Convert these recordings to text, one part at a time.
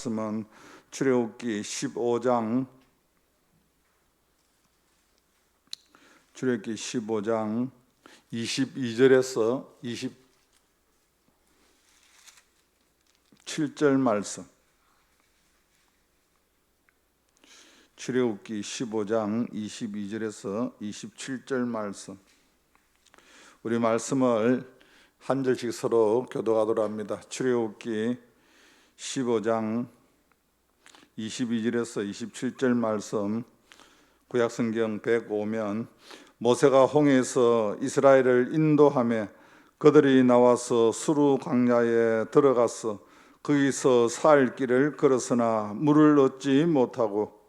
말씀은 출애굽기 15장 22절에서 27절 말씀. 출애굽기 15장 22절에서 27절 말씀. 우리 말씀을 한 절씩 서로 교독하도록 합니다. 출애굽기 15장 22절에서 27절 말씀, 구약성경 105면 모세가 홍해에서 이스라엘을 인도하며 그들이 나와서 수르 광야에 들어가서 거기서 사흘 길을 걸었으나 물을 얻지 못하고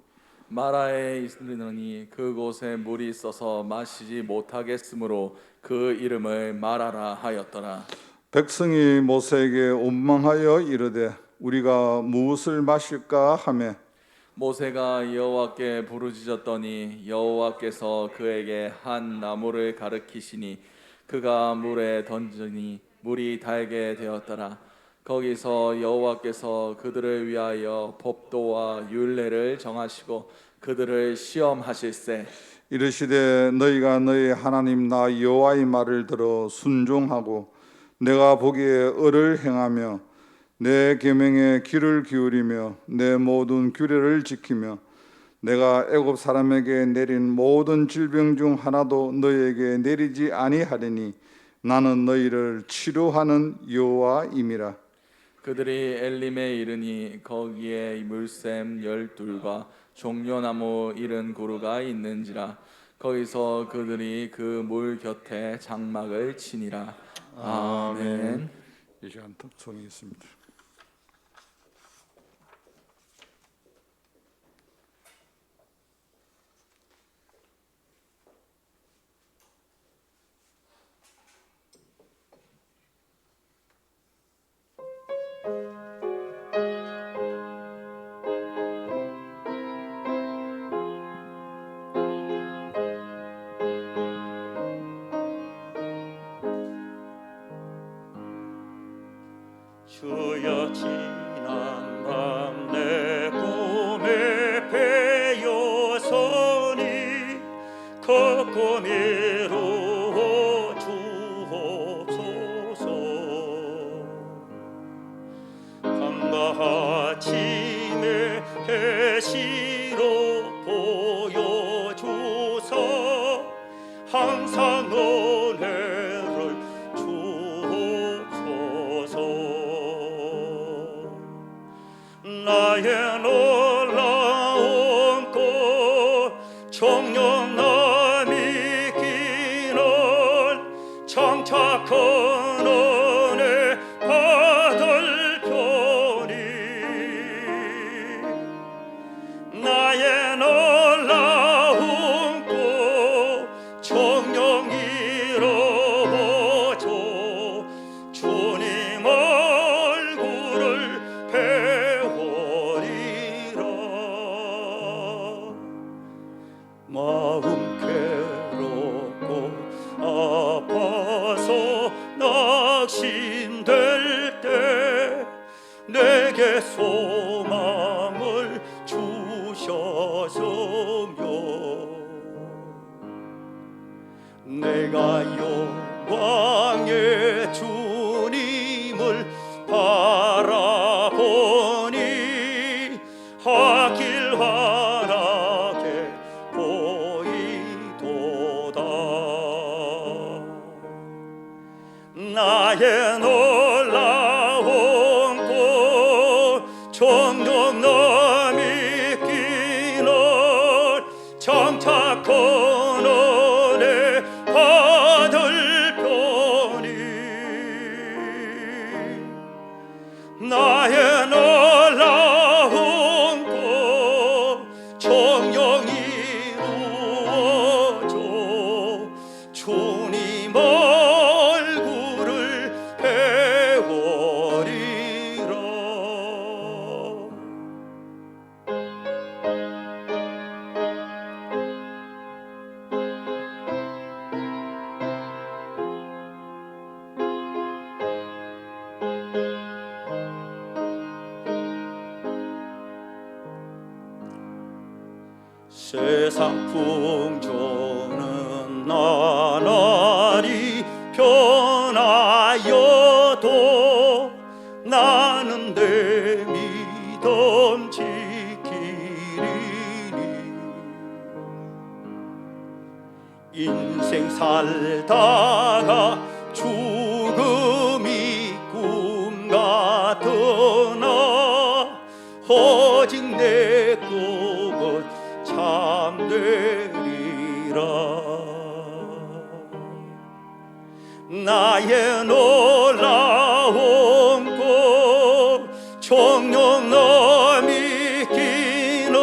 마라에 이르더니 그곳에 물이 있어서 마시지 못하겠으므로 그 이름을 마라라 하였더라. 백성이 모세에게 원망하여 이르되 우리가 무엇을 마실까 하며 모세가 여호와께 부르짖었더니 여호와께서 그에게 한 나무를 가르치시니 그가 물에 던지니 물이 달게 되었더라. 거기서 여호와께서 그들을 위하여 법도와 율례를 정하시고 그들을 시험하실세. 이르시되 너희가 너희 하나님 나 여호와의 말을 들어 순종하고 내가 보기에 의를 행하며 내 계명에 귀를 기울이며 내 모든 규례를 지키며 내가 애굽 사람에게 내린 모든 질병 중 하나도 너희에게 내리지 아니하리니 나는 너희를 치료하는 여호와임이라. 그들이 엘림에 이르니 거기에 물샘 12과 종려나무 70그루가 있는지라. 거기서 그들이 그 물 곁에 장막을 치니라. 아멘. 이 시간 덕송이 있습니다. 주여 지난 밤 내 꿈에 배어서니 그 꿈 이루어 주옵소서. 밤과 아침에 계시로 보여주사 항상 은혜를 주옵소서. 나의 놀라운 꽃 정령남이 기는 장착한 은혜 받을 편이 나의 놀라운 꽃 정령 잃어보죠 주님 얼굴을 배우리라. 마음 괴롭고 아파서 낙심될 때 내게 소망을 주셨으며 내가 영광의 주님을 바라보니 하길 환하게 보이도다. 나의 놀라운 꽃 정령남이 끼는 장착한 은혜 받을 편이 나의 놀라운 꽃 정령 이루어져 주님 얼굴을 배우리라. 세상 풍조는 나날이 변하여도 나는 내 믿음 지키리니 인생 살다가 죽음이 꿈 같으나 오직 내 꿈은 참되리라. 나의 놀라운 꿈 정녕 너미 기는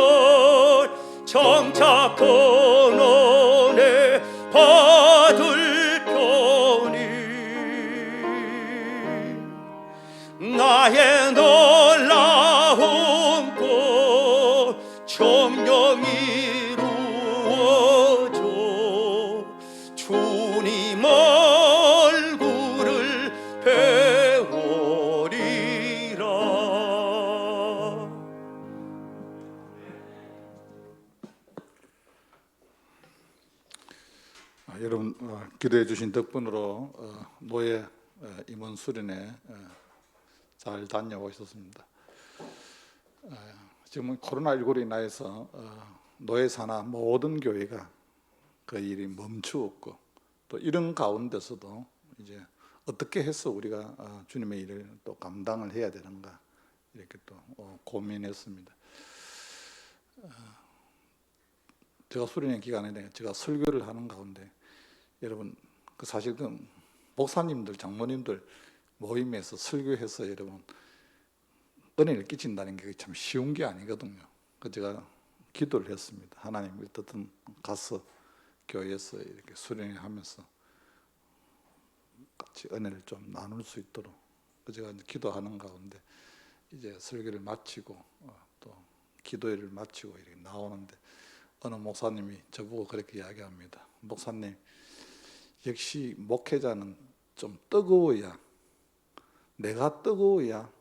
정착 근원에 받을 편이 나의 놀라운 꿈 정녕 이루어져 주님 얼굴을 배우리라. 여러분 기도해 주신 덕분으로 노예 임원 수련회 잘 다녀오셨습니다. 지금 코로나19로 인하여서 노예 산하 모든 교회가 그 일이 멈추었고 또 이런 가운데서도 이제 어떻게 해서 우리가 주님의 일을 또 감당을 해야 되는가 이렇게 또 고민했습니다. 제가 수련회 기간에 제가 설교를 하는 가운데 여러분 사실 그 목사님들 장로님들 모임에서 설교해서 여러분 은혜를 끼친다는 게 참 쉬운 게 아니거든요. 그 제가 기도를 했습니다. 하나님 어떻든 가서 교회에서 이렇게 수련회 하면서 같이 은혜를 좀 나눌 수 있도록 제가 이제 기도하는 가운데 이제 설교를 마치고 또 기도회를 마치고 이렇게 나오는데 어느 목사님이 저보고 그렇게 이야기합니다. 목사님, 역시 목회자는 좀 뜨거워야, 내가 뜨거워야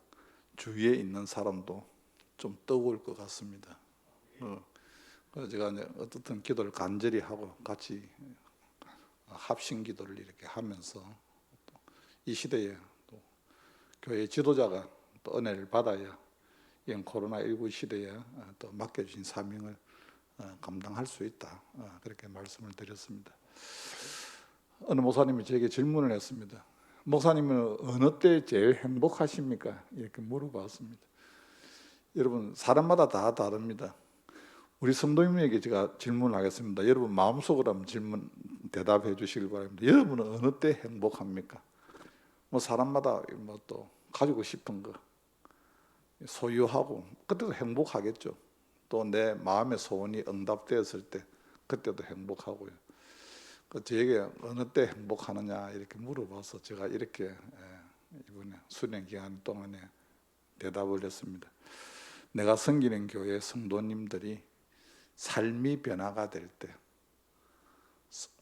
주위에 있는 사람도 좀 뜨거울 것 같습니다. 그래서 제가 이제 어떻든 기도를 간절히 하고 같이 합심 기도를 이렇게 하면서 이 시대에 또 교회 지도자가 또 은혜를 받아야 이런 코로나19 시대에 또 맡겨주신 사명을 감당할 수 있다. 그렇게 말씀을 드렸습니다. 어느 목사님이 저에게 질문을 했습니다. 목사님은 어느 때 제일 행복하십니까? 이렇게 물어봤습니다. 여러분 사람마다 다 다릅니다. 우리 성도님에게 제가 질문을 하겠습니다. 여러분 마음속으로 한번 질문 대답해 주시길 바랍니다. 여러분은 어느 때 행복합니까? 뭐 사람마다 뭐 또 가지고 싶은 거 소유하고 그때도 행복하겠죠. 또 내 마음의 소원이 응답되었을 때 그때도 행복하고요. 저에게 어느 때 행복하느냐 이렇게 물어봐서 제가 이렇게 이번에 수련 기간 동안에 대답을 했습니다. 내가 섬기는 교회 성도님들이 삶이 변화가 될 때,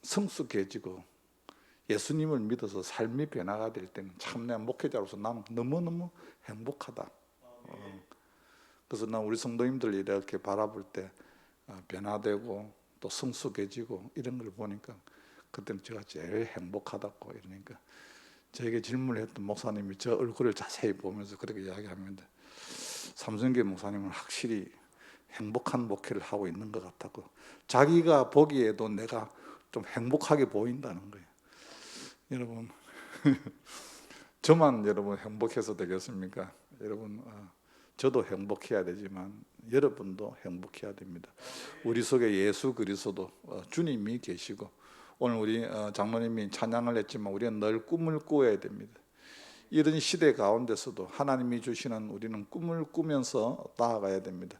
성숙해지고 예수님을 믿어서 삶이 변화가 될 때는 참 내 목회자로서 나는 너무너무 행복하다. 그래서 난 우리 성도님들 이렇게 바라볼 때 변화되고 또 성숙해지고 이런 걸 보니까 그때는 제가 제일 행복하다고 이러니까 저에게 질문을 했던 목사님이 저 얼굴을 자세히 보면서 그렇게 이야기합니다. 삼성교 목사님은 확실히 행복한 목회를 하고 있는 것 같다고. 자기가 보기에도 내가 좀 행복하게 보인다는 거예요. 여러분 저만 여러분 행복해서 되겠습니까? 여러분 저도 행복해야 되지만 여러분도 행복해야 됩니다. 우리 속에 예수 그리스도 주님이 계시고 오늘 우리 장로님이 찬양을 했지만 우리는 늘 꿈을 꾸어야 됩니다. 이런 시대 가운데서도 하나님이 주시는 우리는 꿈을 꾸면서 나아가야 됩니다.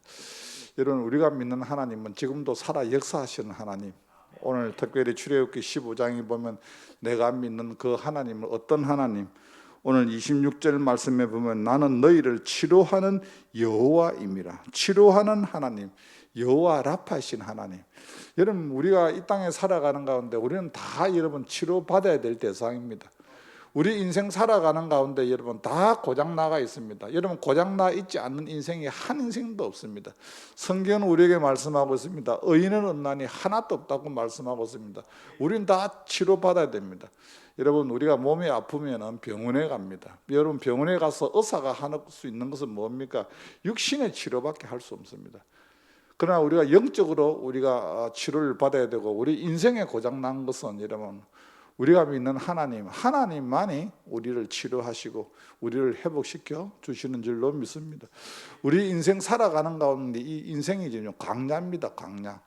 여러분 우리가 믿는 하나님은 지금도 살아 역사하시는 하나님. 오늘 특별히 출애굽기 15장에 보면 내가 믿는 그 하나님은 어떤 하나님? 오늘 26절 말씀에 보면 나는 너희를 치료하는 여호와임이라. 치료하는 하나님, 여호와 라파이신 하나님. 여러분 우리가 이 땅에 살아가는 가운데 우리는 다 여러분 치료받아야 될 대상입니다. 우리 인생 살아가는 가운데 여러분 다 고장나가 있습니다. 여러분 고장나 있지 않는 인생이 한 인생도 없습니다. 성경은 우리에게 말씀하고 있습니다. 의인은 없나니 하나도 없다고 말씀하고 있습니다. 우린 다 치료받아야 됩니다. 여러분 우리가 몸이 아프면 병원에 갑니다. 여러분 병원에 가서 의사가 할 수 있는 것은 뭡니까? 육신의 치료밖에 할 수 없습니다. 그러나 우리가 영적으로 우리가 치료를 받아야 되고 우리 인생에 고장난 것은 여러분 우리가 믿는 하나님만이 우리를 치료하시고 우리를 회복시켜 주시는 줄로 믿습니다. 우리 인생 살아가는 가운데 이 인생이 지금 광야입니다. 광야.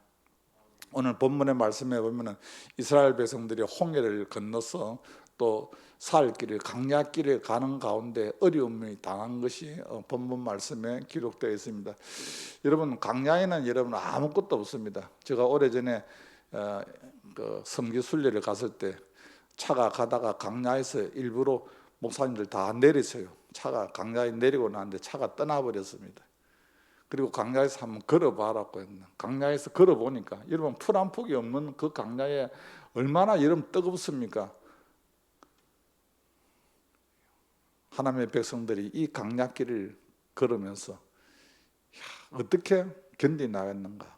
오늘 본문의 말씀에 보면은 이스라엘 백성들이 홍해를 건너서 또 살 길을 광야길에 가는 가운데 어려움이 당한 것이 본문 말씀에 기록되어 있습니다. 여러분 광야에는 여러분 아무것도 없습니다. 제가 오래전에 그 성지 순례를 갔을 때 차가 가다가 광야에서 일부러 목사님들 다 내리세요. 차가 광야에 내리고 나는데 차가 떠나버렸습니다. 그리고 광야에서 한번 걸어봐라고 했나. 광야에서 걸어보니까 여러분 풀 한 폭이 없는 그 광야에 얼마나 여러분 뜨겁습니까? 하나님의 백성들이 이 광야길을 걸으면서 어떻게 견디나겠는가.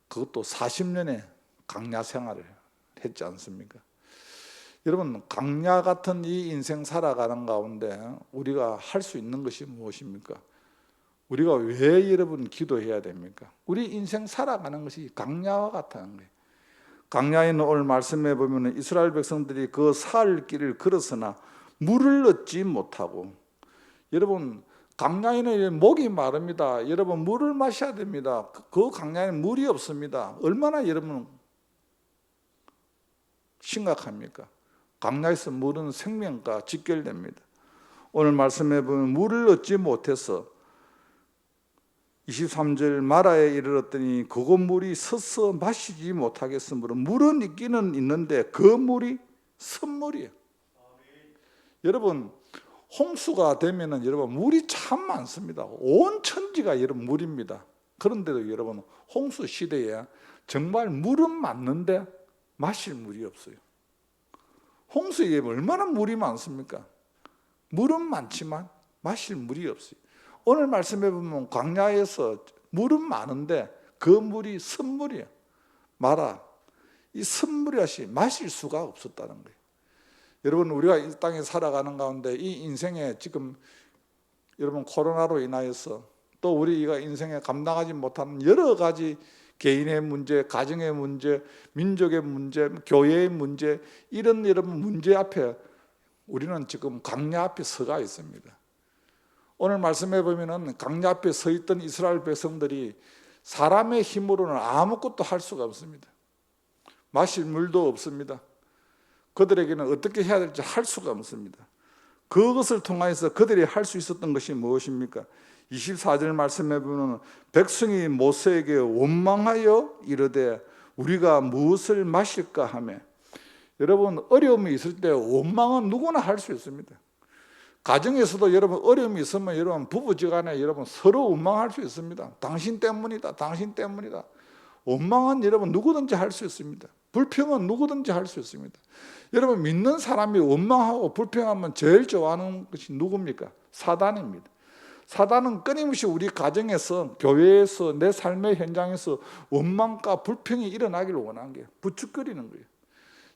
그것도 40년의 광야 생활을 했지 않습니까? 여러분 광야 같은 이 인생 살아가는 가운데 우리가 할 수 있는 것이 무엇입니까? 우리가 왜 여러분 기도해야 됩니까? 우리 인생 살아가는 것이 광야와 같다는 거예요. 광야에는 오늘 말씀해 보면 이스라엘 백성들이 그 살 길을 걸었으나 물을 얻지 못하고, 여러분 광야에는 목이 마릅니다. 여러분 물을 마셔야 됩니다. 그 광야에는 물이 없습니다. 얼마나 여러분 심각합니까? 광야에서 물은 생명과 직결됩니다. 오늘 말씀해 보면 물을 얻지 못해서 23절 마라에 이르렀더니 그곳 물이 서서 마시지 못하겠으므로 물은 있기는 있는데 그 물이 선물이에요. 여러분 홍수가 되면은 여러분 물이 참 많습니다. 온 천지가 여러분 물입니다. 그런데도 여러분 홍수 시대에 정말 물은 많는데 마실 물이 없어요. 홍수에 얼마나 물이 많습니까? 물은 많지만 마실 물이 없어요. 오늘 말씀해 보면 광야에서 물은 많은데 그 물이 선물이에요. 마라, 이 선물이라시 마실 수가 없었다는 거예요. 여러분 우리가 이 땅에 살아가는 가운데 이 인생에 지금 여러분 코로나로 인하여서 또 우리가 인생에 감당하지 못하는 여러 가지 개인의 문제, 가정의 문제, 민족의 문제, 교회의 문제, 이런 여러분 문제 앞에 우리는 지금 광야 앞에 서가 있습니다. 오늘 말씀해 보면은 광야 앞에 서 있던 이스라엘 백성들이 사람의 힘으로는 아무것도 할 수가 없습니다. 마실 물도 없습니다. 그들에게는 어떻게 해야 될지 할 수가 없습니다. 그것을 통하여서 그들이 할 수 있었던 것이 무엇입니까? 24절 말씀해 보면 백성이 모세에게 원망하여 이르되 우리가 무엇을 마실까 하며, 여러분 어려움이 있을 때 원망은 누구나 할 수 있습니다. 가정에서도 여러분 어려움이 있으면 여러분 부부지간에 여러분 서로 원망할 수 있습니다. 당신 때문이다, 당신 때문이다. 원망은 여러분 누구든지 할 수 있습니다. 불평은 누구든지 할 수 있습니다. 여러분 믿는 사람이 원망하고 불평하면 제일 좋아하는 것이 누굽니까? 사단입니다. 사단은 끊임없이 우리 가정에서, 교회에서, 내 삶의 현장에서 원망과 불평이 일어나기를 원하는 거예요. 부축거리는 거예요.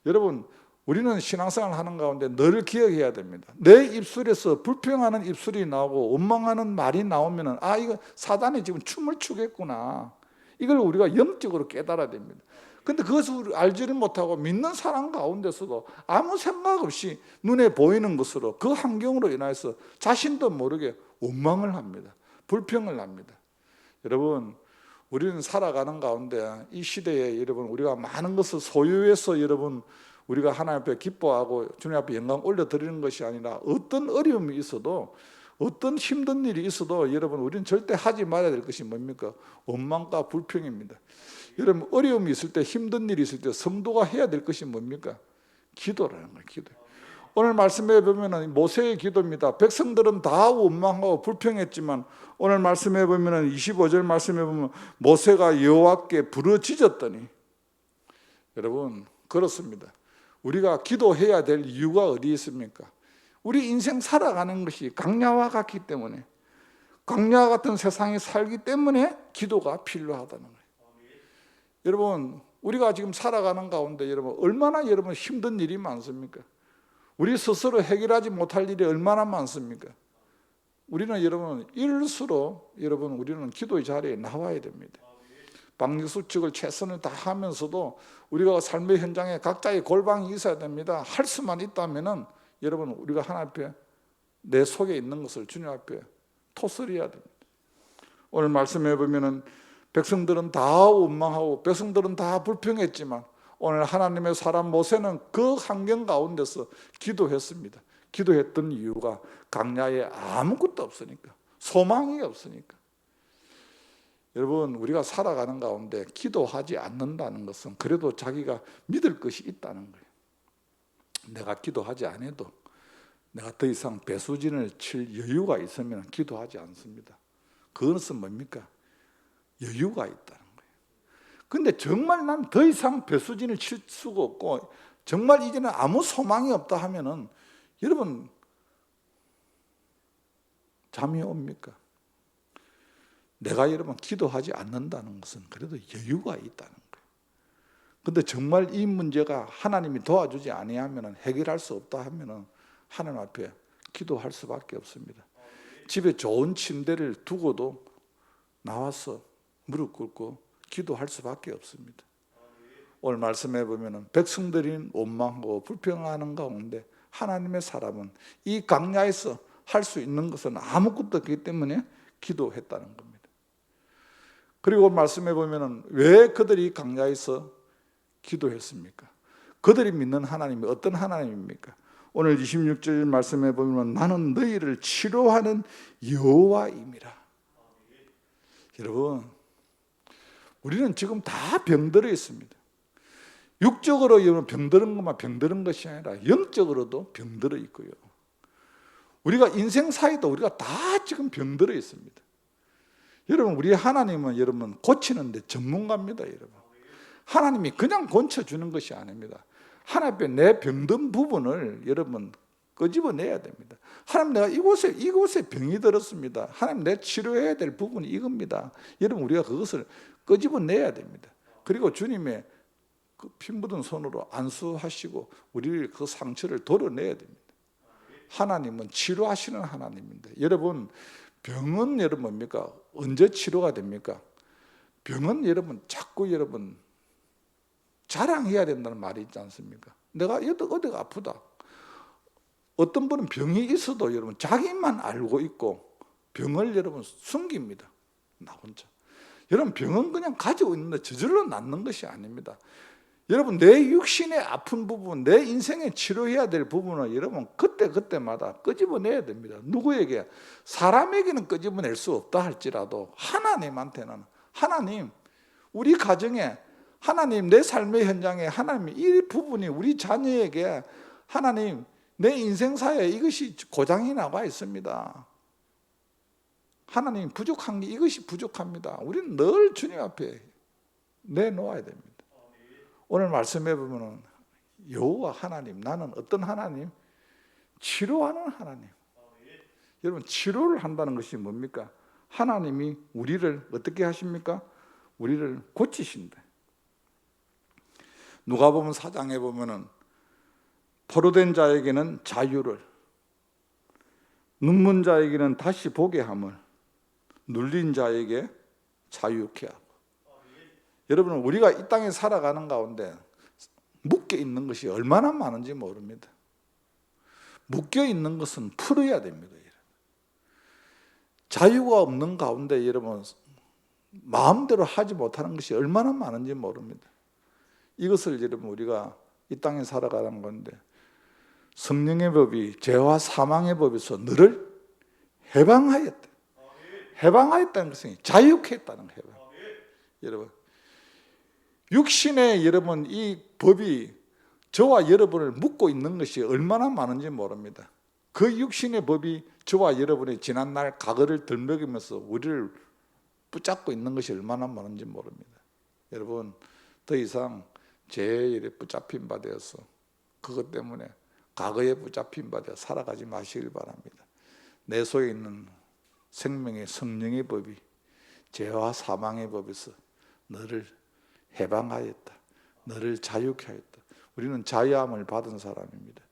여러분 우리는 신앙생활 하는 가운데 늘 기억해야 됩니다. 내 입술에서 불평하는 입술이 나오고 원망하는 말이 나오면 이거 사단이 지금 춤을 추겠구나, 이걸 우리가 영적으로 깨달아야 됩니다. 근데 그것을 알지를 못하고 믿는 사람 가운데서도 아무 생각 없이 눈에 보이는 것으로 그 환경으로 인해서 자신도 모르게 원망을 합니다. 불평을 합니다. 여러분 우리는 살아가는 가운데 이 시대에 여러분 우리가 많은 것을 소유해서 여러분 우리가 하나님 앞에 기뻐하고 주님 앞에 영광 올려드리는 것이 아니라 어떤 어려움이 있어도, 어떤 힘든 일이 있어도 여러분 우리는 절대 하지 말아야 될 것이 뭡니까? 원망과 불평입니다. 여러분 어려움이 있을 때, 힘든 일이 있을 때 성도가 해야 될 것이 뭡니까? 기도라는 거예요. 기도. 오늘 말씀해 보면 모세의 기도입니다. 백성들은 다 원망하고 불평했지만 오늘 말씀해 보면 25절 말씀해 보면 모세가 여호와께 부르짖었더니, 여러분 그렇습니다. 우리가 기도해야 될 이유가 어디 있습니까? 우리 인생 살아가는 것이 광야와 같기 때문에, 광야와 같은 세상에 살기 때문에 기도가 필요하다는 거예요. 여러분, 우리가 지금 살아가는 가운데 여러분 얼마나 여러분 힘든 일이 많습니까? 우리 스스로 해결하지 못할 일이 얼마나 많습니까? 우리는 여러분 일수록 여러분 우리는 기도의 자리에 나와야 됩니다. 방역수칙을 최선을 다하면서도 우리가 삶의 현장에 각자의 골방이 있어야 됩니다. 할 수만 있다면은 여러분 우리가 하나님 앞에 내 속에 있는 것을 주님 앞에 토설해야 됩니다. 오늘 말씀해 보면은 백성들은 다 원망하고 백성들은 다 불평했지만 오늘 하나님의 사람 모세는 그 환경 가운데서 기도했습니다. 기도했던 이유가 광야에 아무것도 없으니까, 소망이 없으니까. 여러분, 우리가 살아가는 가운데 기도하지 않는다는 것은 그래도 자기가 믿을 것이 있다는 거예요. 내가 기도하지 않아도 내가 더 이상 배수진을 칠 여유가 있으면 기도하지 않습니다. 그것은 뭡니까? 여유가 있다는 거예요. 근데 정말 난 더 이상 배수진을 칠 수가 없고 정말 이제는 아무 소망이 없다 하면은 여러분 잠이 옵니까? 내가 여러분 기도하지 않는다는 것은 그래도 여유가 있다는 거예요. 근데 정말 이 문제가 하나님이 도와주지 아니하면 해결할 수 없다 하면은 하나님 앞에 기도할 수밖에 없습니다. 집에 좋은 침대를 두고도 나와서 무릎 꿇고 기도할 수밖에 없습니다. 오늘 말씀해 보면은 백성들이 원망하고 불평하는 가운데 하나님의 사람은 이 광야에서 할 수 있는 것은 아무것도 없기 때문에 기도했다는 겁니다. 그리고 말씀해 보면은 왜 그들이 광야에서 기도했습니까? 그들이 믿는 하나님이 어떤 하나님입니까? 오늘 26절 말씀해 보면 나는 너희를 치료하는 여호와임이라. 여러분, 우리는 지금 다 병들어 있습니다. 육적으로 병드는 것만 병드는 것이 아니라 영적으로도 병들어 있고요. 우리가 인생 사이도 우리가 다 지금 병들어 있습니다. 여러분, 우리 하나님은 여러분 고치는데 전문가입니다. 여러분, 하나님이 그냥 고쳐주는 것이 아닙니다. 하나님 앞에 내 병든 부분을 여러분 끄집어내야 됩니다. 하나님, 내가 이곳에 병이 들었습니다. 하나님, 내 치료해야 될 부분이 이겁니다. 여러분, 우리가 그것을 끄집어내야 됩니다. 그리고 주님의 그 피 묻은 손으로 안수하시고 우리를 그 상처를 덜어내야 됩니다. 하나님은 치료하시는 하나님인데, 여러분 병은 여러분 뭡니까? 언제 치료가 됩니까? 병은 여러분 자꾸 여러분 자랑해야 된다는 말이 있지 않습니까? 내가 어디가 아프다. 어떤 분은 병이 있어도 여러분 자기만 알고 있고 병을 여러분 숨깁니다. 나 혼자. 여러분, 병은 그냥 가지고 있는데 저절로 낫는 것이 아닙니다. 여러분, 내 육신의 아픈 부분, 내 인생에 치료해야 될 부분을 여러분 그때마다 끄집어내야 됩니다. 누구에게? 사람에게는 끄집어낼 수 없다 할지라도 하나님한테는, 하나님, 우리 가정에, 하나님, 내 삶의 현장에 하나님, 이 부분이 우리 자녀에게 하나님, 내 인생사에 이것이 고장이 나와 있습니다. 하나님, 부족한 게 이것이 부족합니다. 우리는 늘 주님 앞에 내놓아야 됩니다. 오늘 말씀해 보면 여호와 하나님, 나는 어떤 하나님? 치료하는 하나님. 여러분, 치료를 한다는 것이 뭡니까? 하나님이 우리를 어떻게 하십니까? 우리를 고치신다. 누가복음 4장에 보면은 포로된 자에게는 자유를, 눈먼 자에게는 다시 보게 함을, 눌린 자에게 자유케 하고. 여러분, 우리가 이 땅에 살아가는 가운데 묶여 있는 것이 얼마나 많은지 모릅니다. 묶여 있는 것은 풀어야 됩니다. 자유가 없는 가운데 여러분 마음대로 하지 못하는 것이 얼마나 많은지 모릅니다. 이것을 여러분 우리가 이 땅에 살아가는 건데, 성령의 법이 죄와 사망의 법에서 너를 해방하였다. 해방하였다는 것은 자유케 했다는 거예요. 여러분, 육신의 여러분 이 법이 저와 여러분을 묶고 있는 것이 얼마나 많은지 모릅니다. 그 육신의 법이 저와 여러분의 지난날 과거를 들먹이면서 우리를 붙잡고 있는 것이 얼마나 많은지 모릅니다. 여러분, 더 이상 죄에 붙잡힌 바 되어서 그것 때문에 과거에 붙잡힌 바 되어 살아가지 마시길 바랍니다. 내 속에 있는 생명의 성령의 법이 죄와 사망의 법에서 너를 해방하였다. 너를 자유케 하였다. 우리는 자유함을 받은 사람입니다.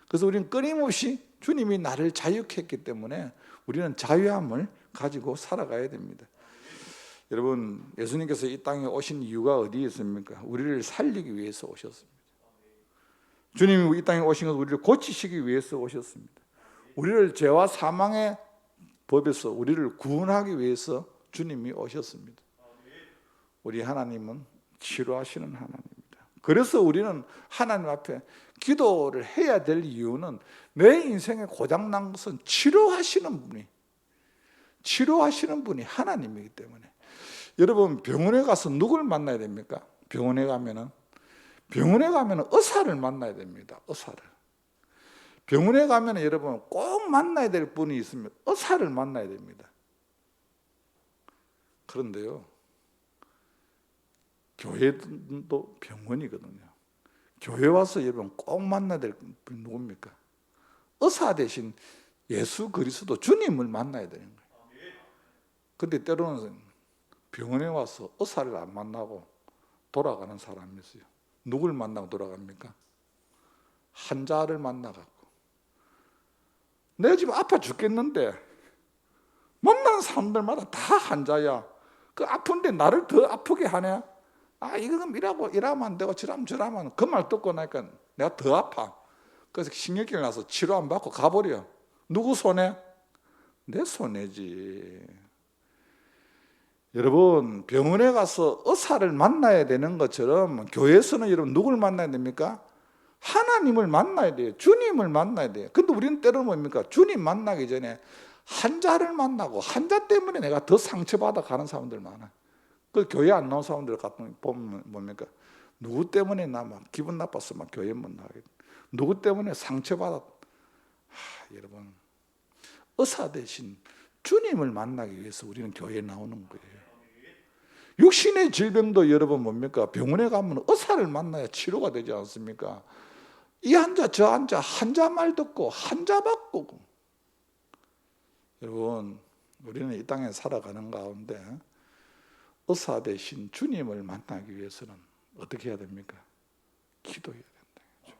그래서 우리는 끊임없이 주님이 나를 자유케 했기 때문에 우리는 자유함을 가지고 살아가야 됩니다. 여러분, 예수님께서 이 땅에 오신 이유가 어디에 있습니까? 우리를 살리기 위해서 오셨습니다. 주님이 이 땅에 오신 것은 우리를 고치시기 위해서 오셨습니다. 우리를 죄와 사망의 법에서 우리를 구원하기 위해서 주님이 오셨습니다. 우리 하나님은 치료하시는 하나님입니다. 그래서 우리는 하나님 앞에 기도를 해야 될 이유는 내 인생에 고장난 것은 치료하시는 분이 하나님이기 때문에. 여러분, 병원에 가서 누굴 만나야 됩니까? 병원에 가면은 의사를 만나야 됩니다. 의사를. 병원에 가면 여러분 꼭 만나야 될 분이 있으면 의사를 만나야 됩니다. 그런데요, 교회도 병원이거든요. 교회 와서 여러분 꼭 만나야 될 분이 누굽니까? 의사 대신 예수 그리스도 주님을 만나야 되는 거예요. 근데 때로는 병원에 와서 의사를 안 만나고 돌아가는 사람이 있어요. 누굴 만나고 돌아갑니까? 환자를 만나갖고 내가 지금 아파 죽겠는데 만나는 사람들마다 다 환자야. 그 아픈데 나를 더 아프게 하네. 이건 이러면 안 되고 저러면 그 말 듣고 나니까 내가 더 아파. 그래서 신경질 나서 치료 안 받고 가버려. 누구 손해? 내 손해지. 여러분, 병원에 가서 의사를 만나야 되는 것처럼 교회에서는 여러분 누굴 만나야 됩니까? 하나님을 만나야 돼요. 주님을 만나야 돼요. 근데 우리는 때로는 뭡니까? 주님 만나기 전에 환자를 만나고 환자 때문에 내가 더 상처받아 가는 사람들 많아. 그 교회 안 나온 사람들 보면 뭡니까? 누구 때문에 나 막 기분 나빠서 막 교회 못 나가겠다. 누구 때문에 상처받아. 여러분, 의사 대신 주님을 만나기 위해서 우리는 교회에 나오는 거예요. 육신의 질병도 여러분 뭡니까? 병원에 가면 의사를 만나야 치료가 되지 않습니까? 이 환자 저 환자 말 듣고 환자 받고. 여러분, 우리는 이 땅에 살아가는 가운데 의사 대신 주님을 만나기 위해서는 어떻게 해야 됩니까? 기도해야 된다.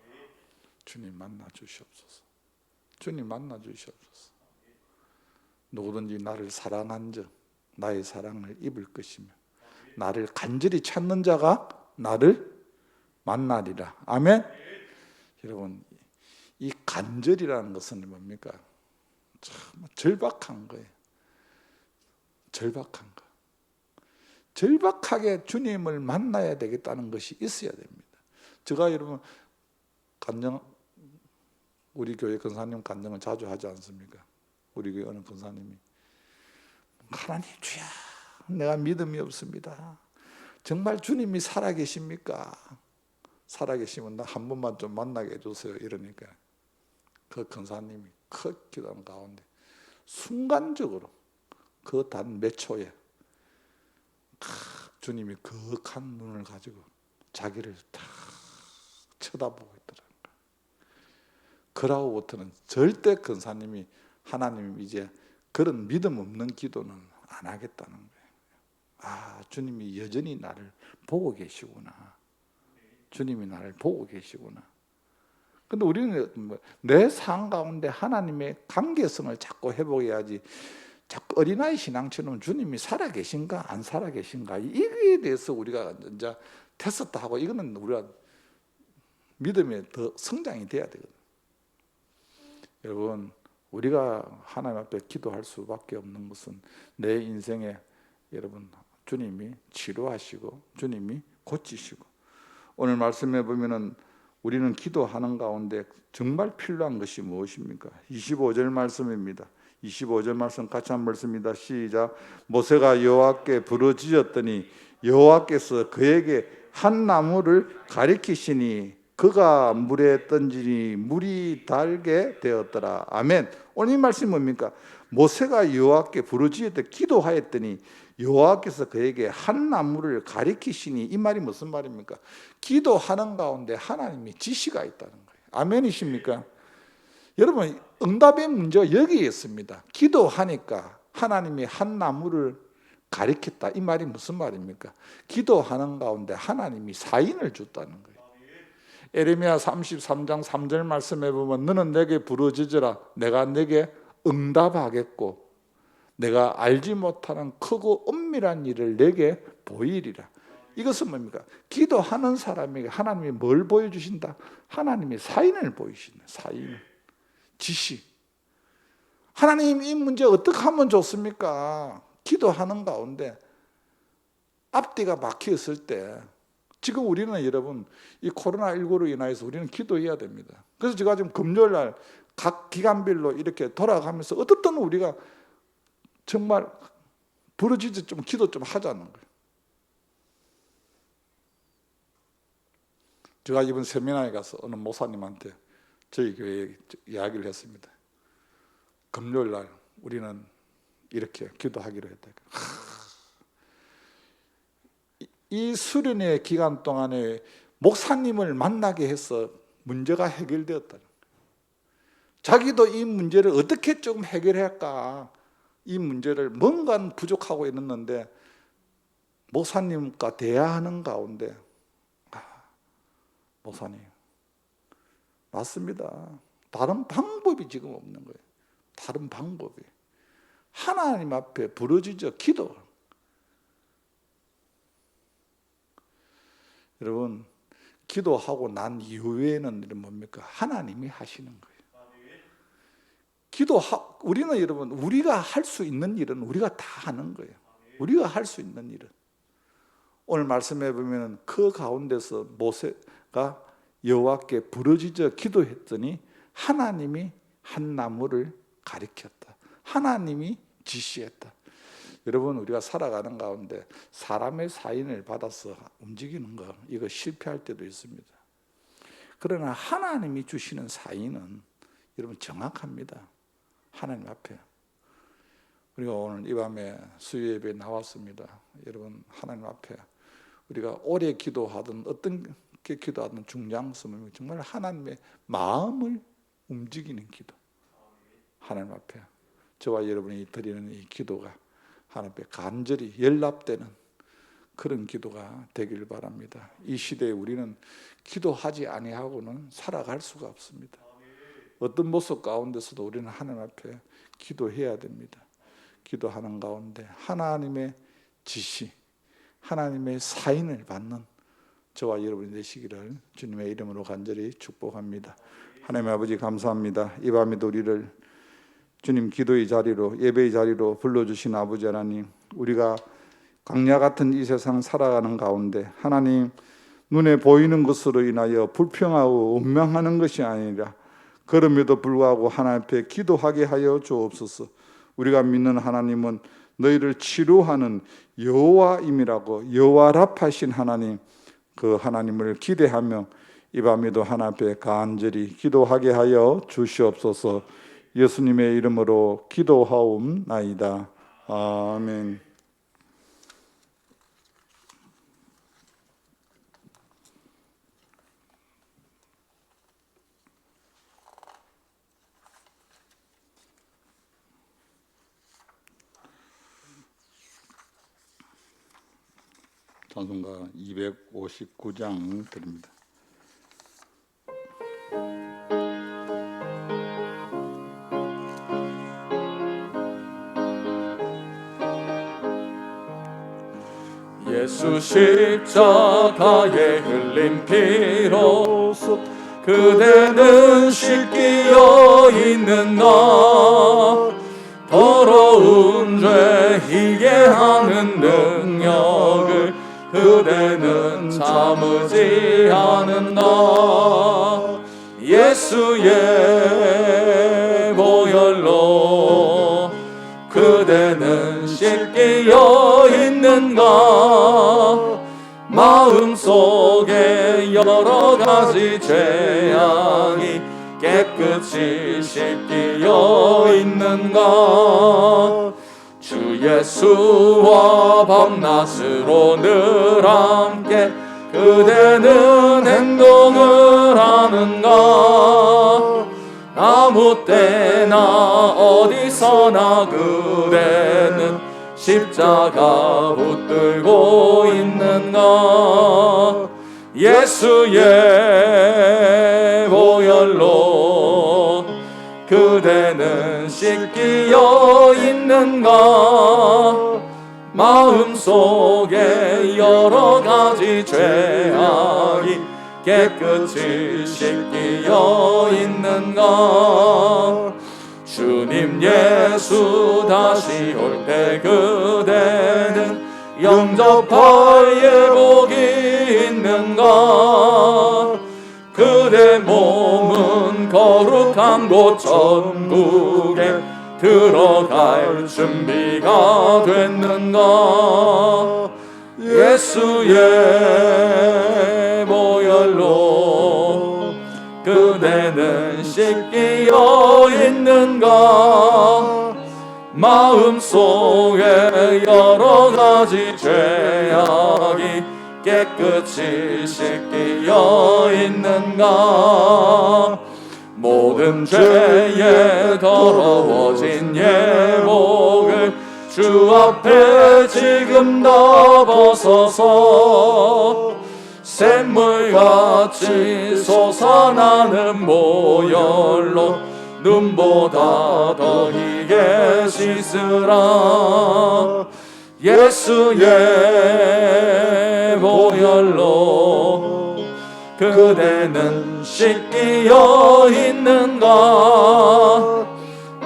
주님 만나 주시옵소서. 주님 만나 주시옵소서. 누구든지 나를 사랑한 자 나의 사랑을 입을 것이며 나를 간절히 찾는 자가 나를 만나리라. 아멘. 여러분, 이 간절이라는 것은 뭡니까? 참 절박한 거예요. 절박한 거. 절박하게 주님을 만나야 되겠다는 것이 있어야 됩니다. 제가 여러분 우리 교회 권사님 간증을 자주 하지 않습니까? 우리 교회 어느 권사님이 하나님 주야, 내가 믿음이 없습니다. 정말 주님이 살아계십니까? 살아계시면 나 한 번만 좀 만나게 해주세요. 이러니까 그 권사님이 큰 기도하는 가운데 순간적으로 그 단 몇 초에 주님이 거룩한 눈을 가지고 자기를 탁 쳐다보고 있더라는 거예요. 그러고부터는 절대 권사님이 하나님 이제 그런 믿음 없는 기도는 안 하겠다는 거예요. 주님이 여전히 나를 보고 계시구나. 주님이 나를 보고 계시구나. 근데 우리는 내 삶 가운데 하나님의 관계성을 자꾸 회복해야지. 자꾸 어린아이 신앙처럼 주님이 살아계신가 안 살아계신가 이거에 대해서 우리가 이제 tested 하고 이거는 우리가 믿음에 더 성장이 돼야 되거든요. 여러분, 우리가 하나님 앞에 기도할 수밖에 없는 것은 내 인생에 여러분 주님이 치료하시고 주님이 고치시고, 오늘 말씀해 보면은 우리는 기도하는 가운데 정말 필요한 것이 무엇입니까? 25절 말씀입니다. 25절 말씀 같이 한번 읽습니다. 시작. 모세가 여호와께 부르짖었더니 여호와께서 그에게 한 나무를 가리키시니 그가 물에 던지니 물이 달게 되었더라. 아멘. 오늘 이 말씀이 뭡니까? 모세가 여호와께 부르짖었더니 기도하였더니 여호와께서 그에게 한 나무를 가리키시니, 이 말이 무슨 말입니까? 기도하는 가운데 하나님이 지시가 있다는 거예요. 아멘이십니까? 여러분, 응답의 문제가 여기에 있습니다. 기도하니까 하나님이 한 나무를 가리켰다. 이 말이 무슨 말입니까? 기도하는 가운데 하나님이 사인을 줬다는 거예요. 에레미야 33장 3절 말씀해 보면 너는 내게 부르짖으라 내가 내게 응답하겠고 내가 알지 못하는 크고 엄밀한 일을 내게 보이리라. 이것은 뭡니까? 기도하는 사람에게 하나님이 뭘 보여주신다? 하나님이 사인을 보이신다. 사인, 지시. 하나님 이 문제 어떻게 하면 좋습니까? 기도하는 가운데 앞뒤가 막혀있을 때 지금 우리는 여러분 이 코로나19로 인해서 우리는 기도해야 됩니다. 그래서 제가 지금 금요일날 각 기간별로 이렇게 돌아가면서 어떤 때는 우리가 정말 부르짖어 좀 기도 좀 하자는 거예요. 제가 이번 세미나에 가서 어느 목사님한테 저희 교회에 이야기를 했습니다. 금요일날 우리는 이렇게 기도하기로 했다. 이 수련회 기간 동안에 목사님을 만나게 해서 문제가 해결되었다는 거예요. 자기도 이 문제를 어떻게 좀 해결할까, 이 문제를 뭔가 부족하고 있었는데 목사님과 대화하는 가운데 목사님 맞습니다. 다른 방법이 지금 없는 거예요. 다른 방법이 하나님 앞에 부르짖어 기도. 여러분 기도하고 난 이후에는 뭡니까? 하나님이 하시는 거예요. 우리는 여러분 우리가 할 수 있는 일은 우리가 다 하는 거예요. 우리가 할 수 있는 일은 오늘 말씀해 보면 그 가운데서 모세가 여호와께 부르짖어 기도했더니 하나님이 한 나무를 가리켰다. 하나님이 지시했다. 여러분 우리가 살아가는 가운데 사람의 사인을 받아서 움직이는 거 이거 실패할 때도 있습니다. 그러나 하나님이 주시는 사인은 여러분 정확합니다. 하나님 앞에 우리가 오늘 이 밤에 수요 예배에 나왔습니다. 여러분 하나님 앞에 우리가 오래 기도하든 어떤 게 기도하든 중요한 것은 정말 하나님의 마음을 움직이는 기도. 하나님 앞에 저와 여러분이 드리는 이 기도가 하나님 앞에 간절히 연락되는 그런 기도가 되길 바랍니다. 이 시대에 우리는 기도하지 아니하고는 살아갈 수가 없습니다. 어떤 모습 가운데서도 우리는 하나님 앞에 기도해야 됩니다. 기도하는 가운데 하나님의 지시, 하나님의 사인을 받는 저와 여러분이 되시기를 주님의 이름으로 간절히 축복합니다. 하나님 아버지 감사합니다. 이 밤에도 우리를 주님 기도의 자리로 예배의 자리로 불러주신 아버지 하나님, 우리가 광야 같은 이 세상 살아가는 가운데 하나님 눈에 보이는 것으로 인하여 불평하고 원망하는 것이 아니라 그럼에도 불구하고 하나님 앞에 기도하게 하여 주옵소서. 우리가 믿는 하나님은 너희를 치료하는 여호와임이라고 여호와 라파신 하나님, 그 하나님을 기대하며 이 밤에도 하나님 앞에 간절히 기도하게 하여 주시옵소서. 예수님의 이름으로 기도하옵나이다. 아멘. 찬송가 259장 드립니다. 예수 십자가에 흘린 피로 그대는 씻기어 있는가. 더러운 죄 이해하는 능력을 그대는 참으지 않는다. 예수의 보혈로 그대는 씻기어 있는가. 마음속에 여러 가지 죄악이 깨끗이 씻기어 있는가. 주 예수와 밤낮으로 늘 함께 그대는 행동을 하는가 아무 때나 어디서나 그대는 십자가 붙들고 있는가 예수의 보혈로 그대는 씻기어 있는가 마음속에 여러 가지 죄악이 깨끗이 씻기어 있는가 주님 예수 다시 올 때 그대는 영접할 예복이 있는가 그대 몸은 거룩한 곳 천국에 들어갈 준비가 됐는가 예수의 보혈로 그대는 씻기어 있는가 마음속에 여러 가지 죄악이 깨끗이 씻기어 있는가 모든 죄에 더러워진 예복을 주 앞에 지금 다 벗어서 샘물같이 솟아나는 보혈로 눈보다 더 희게 씻으라 예수의 보혈로 그대는 씻기어 있는가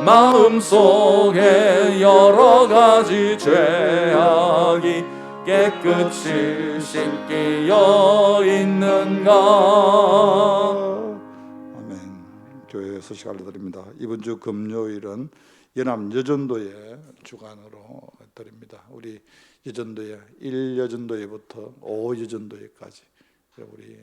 마음속에 여러 가지 죄악이 깨끗이 씻기어 있는가 아멘. 교회 소식 알려드립니다. 이번 주 금요일은 연암 여전도회 주간으로 드립니다. 우리 여전도회 1여전도회부터 5여전도회까지 우리